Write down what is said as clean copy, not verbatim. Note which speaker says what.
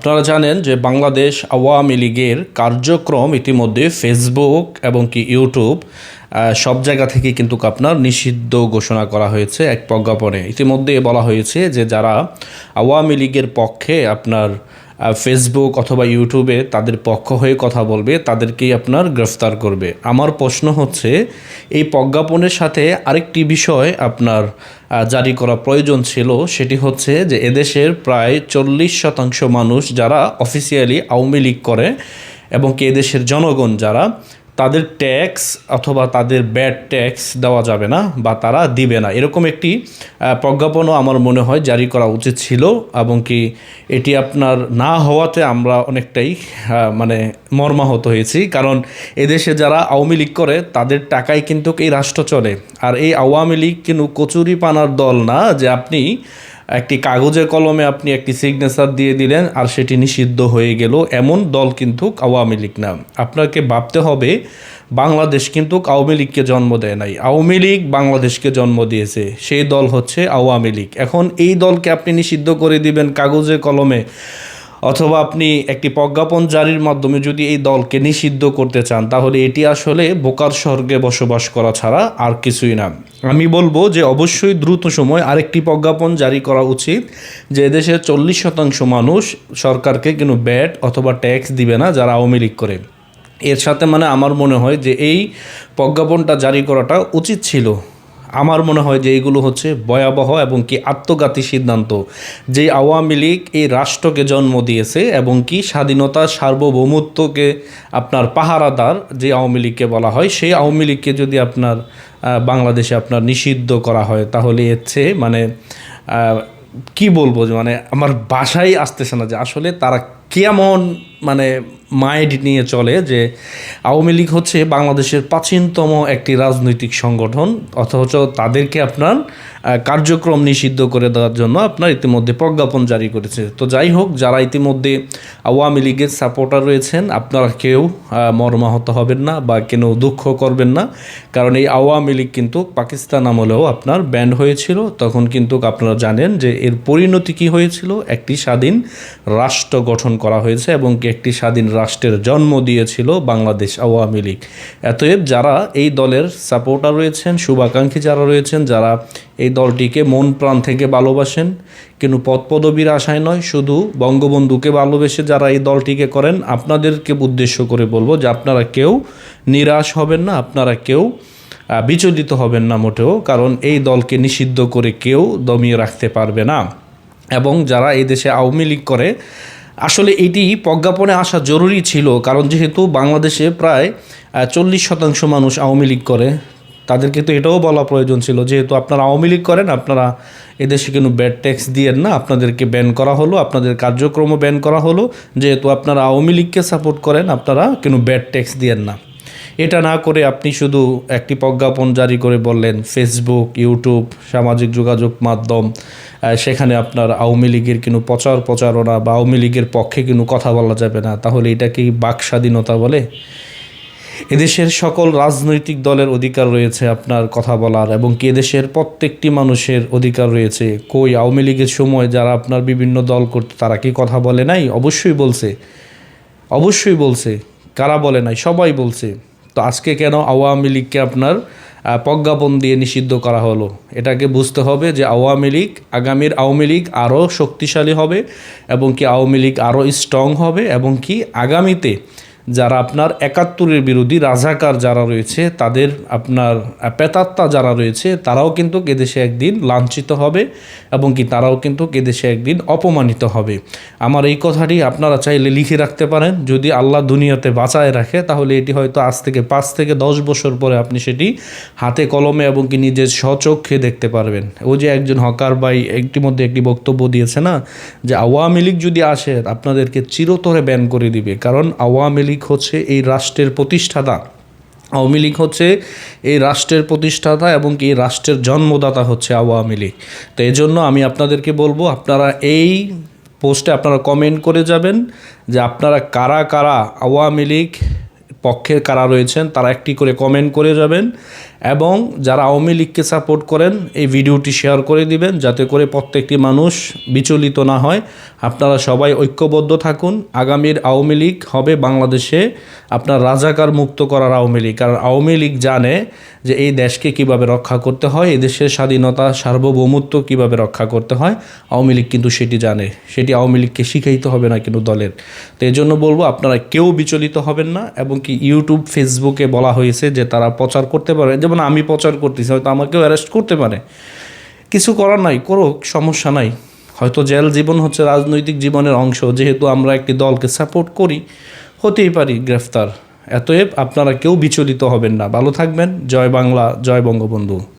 Speaker 1: আপনারা জানেন যে বাংলাদেশ আওয়ামী লীগের কার্যক্রম ইতিমধ্যে ফেসবুক এবং ইউটিউব সব জায়গা থেকে কিন্তু আপনার নিষিদ্ধ ঘোষণা করা হয়েছে এক প্রজ্ঞাপনে। ইতিমধ্যে বলা হয়েছে যে যারা আওয়ামী লীগের পক্ষে আপনার ফেসবুক অথবা ইউটিউবে তাদের পক্ষ হয়ে কথা বলবে তাদেরকেই আপনার গ্রেফতার করবে। আমার প্রশ্ন হচ্ছে এই প্রজ্ঞাপনের সাথে আরেকটি বিষয় আপনার জারি করা প্রয়োজন ছিল, সেটি হচ্ছে যে এদেশের প্রায় 40% মানুষ যারা অফিসিয়ালি আওয়ামী লীগ করে এবং এদেশের জনগণ যারা তাদের ট্যাক্স অথবা তাদের ব্যাড ট্যাক্স দেওয়া যাবে না বা তারা দিবে না, এরকম একটি প্রজ্ঞাপনও আমার মনে হয় জারি করা উচিত ছিল। এবং এটি আপনার না হওয়াতে আমরা অনেকটাই মর্মাহত হয়েছি, কারণ এদেশে যারা আওয়ামী লীগ করে তাদের টাকায় কিন্তু এই রাষ্ট্র চলে। আর এই আওয়ামী লীগ কিন্তু কচুরি পানার দল না যে আপনি একটি কাগজে কলমে আপনি একটি সিগনেচার দিয়ে দিলেন আর সেটি নিষিদ্ধ হয়ে গেল, এমন দল কিন্তু আওয়ামী লীগ না। আপনাকে ভাবতে হবে বাংলাদেশ কিন্তু আওয়ামী লীগকে জন্ম দেয় নাই, আওয়ামী লীগ বাংলাদেশকে জন্ম দিয়েছে, সেই দল হচ্ছে আওয়ামী লীগ। এখন এই দলকে আপনি নিষিদ্ধ করে দিবেন কাগজে কলমে, অথবা আপনি একটি প্রজ্ঞাপন জারির মাধ্যমে যদি এই দলকে নিষিদ্ধ করতে চান, তাহলে এটি আসলে বোকার স্বর্গে বসবাস করা ছাড়া আর কিছুই না। আমি বলবো যে অবশ্যই দ্রুত সময় আরেকটি প্রজ্ঞাপন জারি করা উচিত যে এদেশের 40% মানুষ সরকারকে কিন্তু ব্যাট অথবা ট্যাক্স দিবে না যারা আওয়ামী লীগ করে। এর সাথে আমার মনে হয় যে এই প্রজ্ঞাপনটা জারি করাটা উচিত ছিল। আমার মনে হয় যে এইগুলো হচ্ছে ভয়াবহ এবং আত্মঘাতী সিদ্ধান্ত। যে আওয়ামী লীগ এই রাষ্ট্রকে জন্ম দিয়েছে এবং স্বাধীনতা সার্বভৌমত্বকে আপনার পাহারাদার যে আওয়ামী লীগকে বলা হয়, সেই আওয়ামী লীগকে যদি আপনার বাংলাদেশে আপনার নিষিদ্ধ করা হয়, তাহলে এর চেয়ে কি বলবো যে আমার বাসায় আসতেছে না যে আসলে তারা কেমন মাইন্ড নিয়ে চলে যে আওয়ামী লীগ হচ্ছে বাংলাদেশের প্রাচীনতম একটি রাজনৈতিক সংগঠন, অথচ তাদেরকে আপনার কার্যক্রম নিষিদ্ধ করে দেওয়ার জন্য আপনার ইতিমধ্যে প্রজ্ঞাপন জারি করেছে। তো যাই হোক, যারা ইতিমধ্যে আওয়ামী লীগের সাপোর্টার রয়েছেন আপনারা কেউ মর্মাহত হবেন না বা কেন দুঃখ করবেন না, কারণ এই আওয়ামী লীগ কিন্তু পাকিস্তান আমলেও আপনার ব্যান্ড হয়েছিল। তখন কিন্তু আপনারা জানেন যে এর পরিণতি কী হয়েছিল, একটি স্বাধীন রাষ্ট্র গঠন করা হয়েছে এবং একটি স্বাধীন রাষ্ট্রের জন্ম দিয়েছিল বাংলাদেশ আওয়ামী লীগ। অতএব যারা এই দলের সাপোর্টার রয়েছেন, শুভাকাঙ্ক্ষী যারা রয়েছেন, যারা এই দলটিকে মন প্রাণ থেকে ভালোবাসেন, কিন্তু পদপদবীর আশায় নয়, শুধু বঙ্গবন্ধুকে ভালোবেসে যারা এই দলটিকে করেন, আপনাদেরকে উদ্দেশ্য করে বলবো যে আপনারা কেউ নিরাশ হবেন না, আপনারা কেউ বিচলিত হবেন না মোটেও, কারণ এই দলকে নিষিদ্ধ করে কেউ দমিয়ে রাখতে পারবে না। এবং যারা এই দেশে আওয়ামী লীগ করে, আসলে এটি প্রজ্ঞাপনে আসা জরুরি ছিল, কারণ যেহেতু বাংলাদেশে প্রায় 40% মানুষ আওয়ামী লীগ করে, তাদেরকে তো এটাও বলা প্রয়োজন ছিল যেহেতু আপনারা আওয়ামী লীগ করেন, আপনারা এদেশে কিন্তু ব্যাড ট্যাক্স দিয়েন না, আপনাদেরকে ব্যান করা হলো, আপনাদের কার্যক্রমও ব্যান করা হলো। যেহেতু আপনারা আওয়ামী লীগকে সাপোর্ট করেন, আপনারা কিন্তু ব্যাড ট্যাক্স দিয়েন না। এটা না করে আপনি শুধু একটি প্রজ্ঞাপন জারি করে বললেন ফেসবুক, ইউটিউব, সামাজিক যোগাযোগ মাধ্যম, সেখানে আপনার আওয়ামী লীগের কিন্তু প্রচারণা বা আওয়ামী লীগের পক্ষে কিন্তু কথা বলা যাবে না, তাহলে এটা কি বাক স্বাধীনতা বলে? এদেশের সকল রাজনৈতিক দলের অধিকার রয়েছে আপনার কথা বলার, এবং এদেশের প্রত্যেকটি মানুষের অধিকার রয়েছে। কই আওয়ামী লীগের সময় যারা আপনার বিভিন্ন দল করতে তারা কি কথা বলে নাই? অবশ্যই বলছে। কারা বলে নাই? সবাই বলছে। তো আজকে কেন আওয়ামী লীগকে আপনার প্রজ্ঞাপন দিয়ে নিষিদ্ধ করা হলো? এটাকে বুঝতে হবে যে আগামীর আওয়ামী লীগ আরও শক্তিশালী হবে এবং আওয়ামী লীগ আরও স্ট্রং হবে, এবং আগামীতে যারা আপনার 71-এর বিরোধী রাজাকার যারা রয়েছে, তাদের আপনার প্রেতাত্মা যারা রয়েছে, তারাও কিন্তু এদেশে একদিন লাঞ্ছিত হবে এবং তারাও কিন্তু এদেশে একদিন অপমানিত হবে। আমার এই কথাটি আপনারা চাইলে লিখে রাখতে পারেন। যদি আল্লাহ দুনিয়াতে বাঁচায় রাখে, তাহলে এটি হয়তো আজ থেকে 5 থেকে 10 বছর পরে আপনি সেটি হাতে কলমে এবং নিজের স্বচক্ষে দেখতে পারবেন। ওই যে একজন হকার ভাই ইতিমধ্যে একটি বক্তব্য দিয়েছে না, যে আওয়ামী লীগ যদি আসে আপনাদেরকে চিরতরে ব্যান করে দিবে, কারণ আওয়ামী লীগ হচ্ছে এই রাষ্ট্রের প্রতিষ্ঠাতা। আওয়ামী লীগ হচ্ছে এই রাষ্ট্রের প্রতিষ্ঠাতা এবং এই রাষ্ট্রের জন্মদাতা হচ্ছে আওয়ামী লীগ। তো এই জন্য আমি আপনাদেরকে বলবো, আপনারা এই পোস্টে আপনারা কমেন্ট করে যাবেন যে আপনারা কারা কারা আওয়ামী লীগ পক্ষে কারা রয়েছেন, তারা একটি করে কমেন্ট করে যাবেন এবং যারা আওয়ামী লীগকে সাপোর্ট করেন এই ভিডিওটি শেয়ার করে দিবেন, যাতে করে প্রত্যেকটি মানুষ বিচলিত না হয়। আপনারা সবাই ঐক্যবদ্ধ থাকুন। আগামীর আওয়ামী লীগ হবে বাংলাদেশে আপনার রাজাকার মুক্ত করার আওয়ামী লীগ। কারণ আওয়ামী লীগ জানে যে এই দেশকে কিভাবে রক্ষা করতে হয়, এই দেশের স্বাধীনতা সার্বভৌমত্ব কিভাবে রক্ষা করতে হয়। আওয়ামী লীগ কিন্তু সেটি জানে, সেটি আওয়ামী লীগকে শিখাইতে হবে না কিন্তু দলের। তো এই জন্য বলবো আপনারা কেউ বিচলিত হবেন না। এবং কি ইউটিউব ফেসবুকে বলা হয়েছে যে তারা প্রচার করতে পারে, যেমন আমি প্রচার করতেছি, হয়তো আমাকেও অ্যারেস্ট করতে পারে, কিছু করার নাই, করুক, সমস্যা নাই। হয়তো জেল জীবন হচ্ছে রাজনৈতিক জীবনের অংশ, যেহেতু আমরা একটি দলকে সাপোর্ট করি, হতেই পারি গ্রেফতার। অতএব আপনারা কেউ বিচলিত হবেন না। ভালো থাকবেন। জয় বাংলা, জয় বঙ্গবন্ধু।